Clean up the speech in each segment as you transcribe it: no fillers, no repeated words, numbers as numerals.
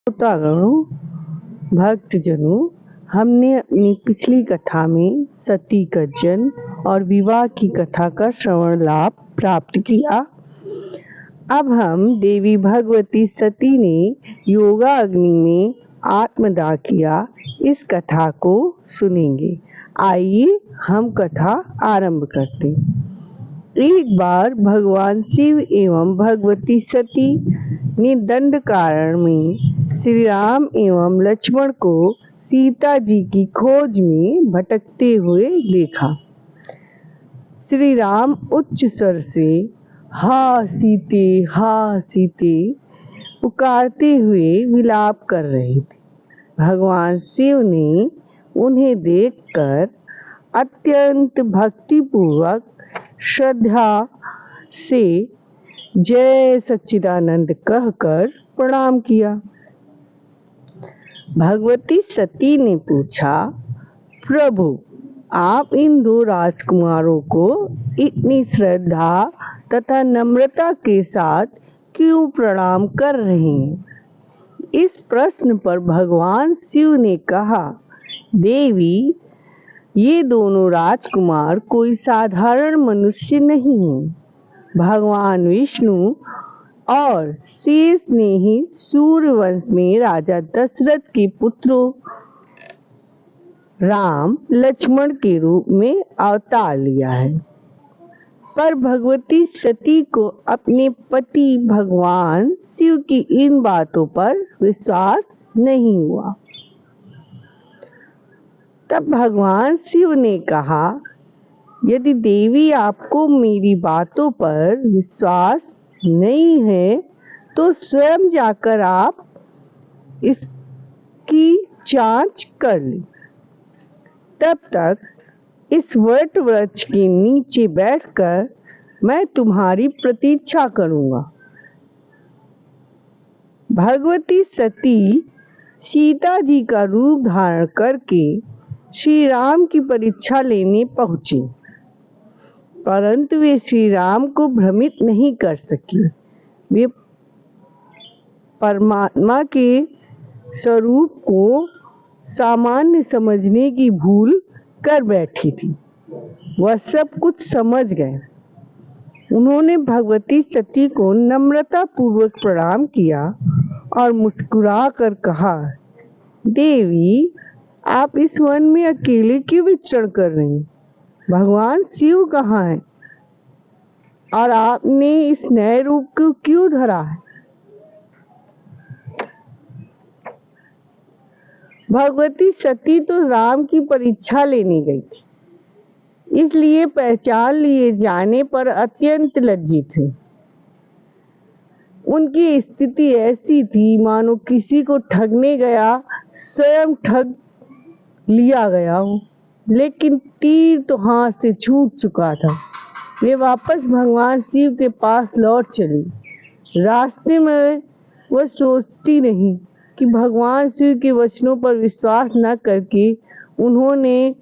श्रोतागणों, भक्तजनों, हमने अपनी पिछली कथा में सती का जन्म और विवाह की कथा का श्रवण लाभ प्राप्त किया। अब हम देवी भगवती सती ने योगा अग्नि में आत्मदाह किया, इस कथा को सुनेंगे। आइए हम कथा आरंभ करते हैं। एक बार भगवान शिव एवं भगवती सती ने दंडकारण्य में श्री राम एवं लक्ष्मण को सीता जी की खोज में भटकते हुए देखा। श्री राम उच्च स्वर से हा सीते पुकारते हुए विलाप कर रहे थे। भगवान शिव ने उन्हें देखकर अत्यंत भक्तिपूर्वक श्रद्धा से जय सच्चिदानंद कहकर प्रणाम किया। भगवती सती ने पूछा, प्रभु, आप इन दो राजकुमारों को इतनी श्रद्धा तथा नम्रता के साथ क्यों प्रणाम कर रहे हैं? इस प्रश्न पर भगवान शिव ने कहा, देवी, ये दोनों राजकुमार कोई साधारण मनुष्य नहीं हैं। भगवान विष्णु और शेष ने ही सूर्यवंश में राजा दशरथ के पुत्रों राम लक्ष्मण के रूप में अवतार लिया है। पर भगवती सती को अपने पति भगवान शिव की इन बातों पर विश्वास नहीं हुआ। तब भगवान शिव ने कहा, यदि देवी आपको मेरी बातों पर विश्वास नहीं है तो स्वयं जाकर आप इसकी जांच कर लें। तब तक इस वट वृक्ष के नीचे बैठकर मैं तुम्हारी प्रतीक्षा करूंगा। भगवती सती सीता जी का रूप धारण करके श्री राम की परीक्षा लेने पहुंची, परंतु वे श्री राम को भ्रमित नहीं कर सकी। वे परमात्मा के स्वरूप को सामान्य समझने की भूल कर बैठी थी। वह सब कुछ समझ गए। उन्होंने भगवती सती को नम्रता पूर्वक प्रणाम किया और मुस्कुरा कर कहा, देवी, आप इस वन में अकेले क्यों विचरण कर रही हैं? भगवान शिव कहाँ हैं और आपने इस नए रूप को क्यों धरा है? भगवती सती तो राम की परीक्षा लेने गई थी, इसलिए पहचान लिए जाने पर अत्यंत लज्जित थी। उनकी स्थिति ऐसी थी मानो किसी को ठगने गया स्वयं ठग लिया गया हो, लेकिन तीर तो हाथ से छूट चुका था। वे वापस भगवान शिव के पास लौट चली। रास्ते में वह सोचती नहीं कि भगवान शिव के वचनों पर विश्वास न करके उन्होंने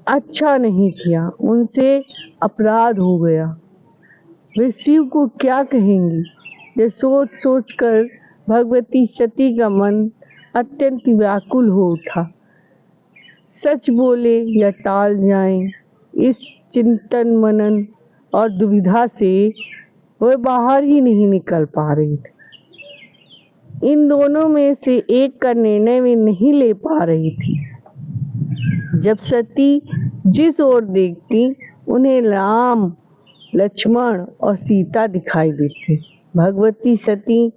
अच्छा नहीं किया, उनसे अपराध हो गया। वे शिव को क्या कहेंगी? ये सोच सोच कर भगवती सती का मन अत्यंत व्याकुल हो उठा। सच बोले या टाल जाएं, इस चिंतन मनन और दुविधा से वह बाहर ही नहीं निकल पा रही थी। इन दोनों में से एक का निर्णय वे नहीं ले पा रही थी। जब सती जिस ओर देखती उन्हें राम, लक्ष्मण और सीता दिखाई देते। भगवती सती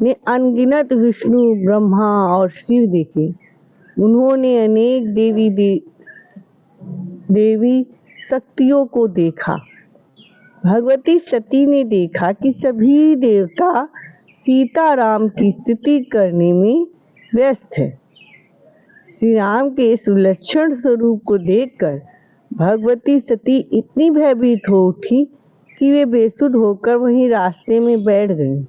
ने अनगिनत विष्णु, ब्रह्मा और शिव देखे। उन्होंने अनेक देवी शक्तियों को देखा। भगवती सती ने देखा कि सभी देवता सीताराम की स्तुति करने में व्यस्त है। श्री राम के सुलक्षण स्वरूप को देखकर भगवती सती इतनी भयभीत हो उठी कि वे बेसुध होकर वहीं रास्ते में बैठ गईं।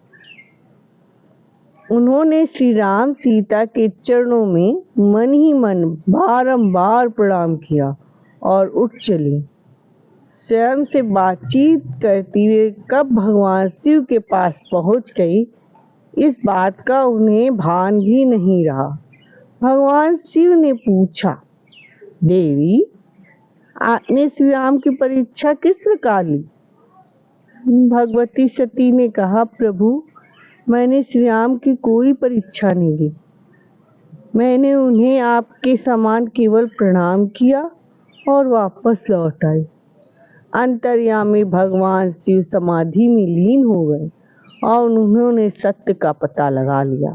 उन्होंने श्री राम सीता के चरणों में मन ही मन बारंबार प्रणाम किया और उठ चली। स्वयं से बातचीत करती हुए कब भगवान शिव के पास पहुंच गई, इस बात का उन्हें भान भी नहीं रहा। भगवान शिव ने पूछा, देवी, आपने श्री राम की परीक्षा किस प्रकार ली? भगवती सती ने कहा, प्रभु, मैंने श्री राम की कोई परीक्षा नहीं ली। मैंने उन्हें आपके समान केवल प्रणाम किया और वापस लौट आई। अंतर्यामी भगवान शिव समाधि में लीन हो गए और उन्होंने सत्य का पता लगा लिया।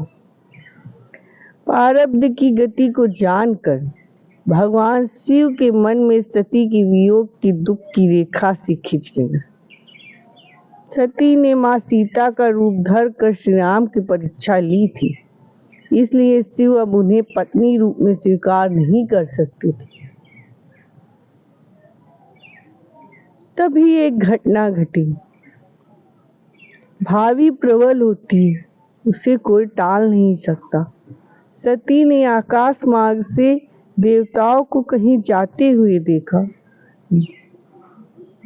प्रारब्ध की गति को जानकर भगवान शिव के मन में सती के वियोग की दुख की रेखा सी खिंच गई। सती ने मां सीता का रूप धर कर श्री राम की परीक्षा ली थी, इसलिए शिव अब उन्हें पत्नी रूप में स्वीकार नहीं कर सकते थे। तभी एक घटना घटी। भावी प्रबल होती है, उसे कोई टाल नहीं सकता। सती ने आकाश मार्ग से देवताओं को कहीं जाते हुए देखा।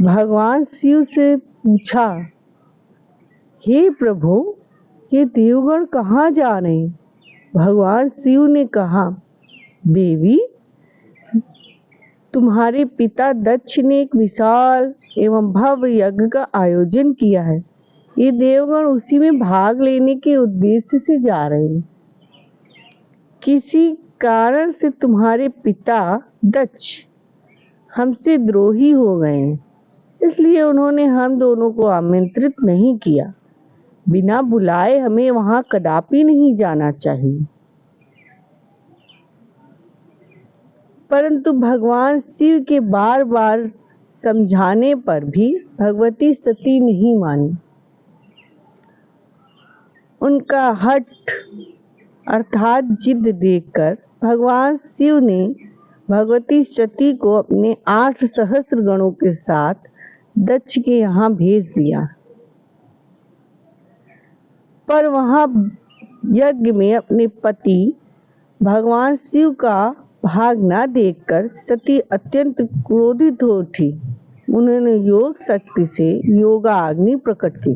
भगवान शिव से पूछा, हे प्रभु, ये देवगण कहाँ जा रहे हैं? भगवान शिव ने कहा, देवी, तुम्हारे पिता दक्ष ने एक विशाल एवं भव्य यज्ञ का आयोजन किया है। ये देवगण उसी में भाग लेने के उद्देश्य से जा रहे हैं। किसी कारण से तुम्हारे पिता दक्ष हमसे द्रोही हो गए हैं, इसलिए उन्होंने हम दोनों को आमंत्रित नहीं किया। बिना बुलाए हमें वहां कदापि नहीं जाना चाहिए। परंतु भगवान शिव के बार बार समझाने पर भी भगवती सती नहीं मानी। उनका हठ अर्थात जिद देखकर भगवान शिव ने भगवती सती को अपने 8 सहस्त्र गणों के साथ दक्ष के यहाँ भेज दिया। पर वहां यज्ञ में अपने पति भगवान शिव का भाग न देखकर सती अत्यंत क्रोधित हो उठी। उन्होंने योग शक्ति से योगाग्नि प्रकट की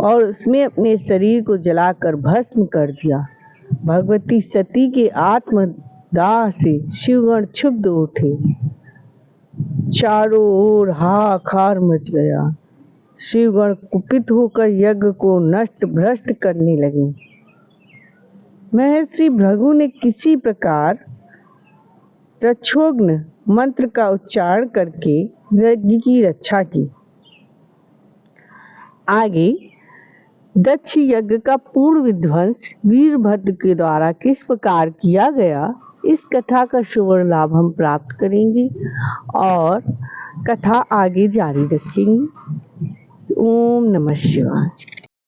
और उसमें अपने शरीर को जलाकर भस्म कर दिया। भगवती सती के आत्मदाह से शिवगण क्षुब्ध उठे। चारों ओर हाहाकार मच गया। शिवगण कुपित होकर यज्ञ को नष्ट भ्रष्ट करने लगे। महर्षि भृगु ने किसी प्रकार रक्षोघ्न मंत्र का उच्चारण करके यज्ञ की रक्षा की। आगे दक्ष यज्ञ का पूर्ण विध्वंस वीरभद्र के द्वारा किस प्रकार किया गया, इस कथा का श्रवण लाभ हम प्राप्त करेंगे और कथा आगे जारी रखेंगे। ओम नमः शिवाय।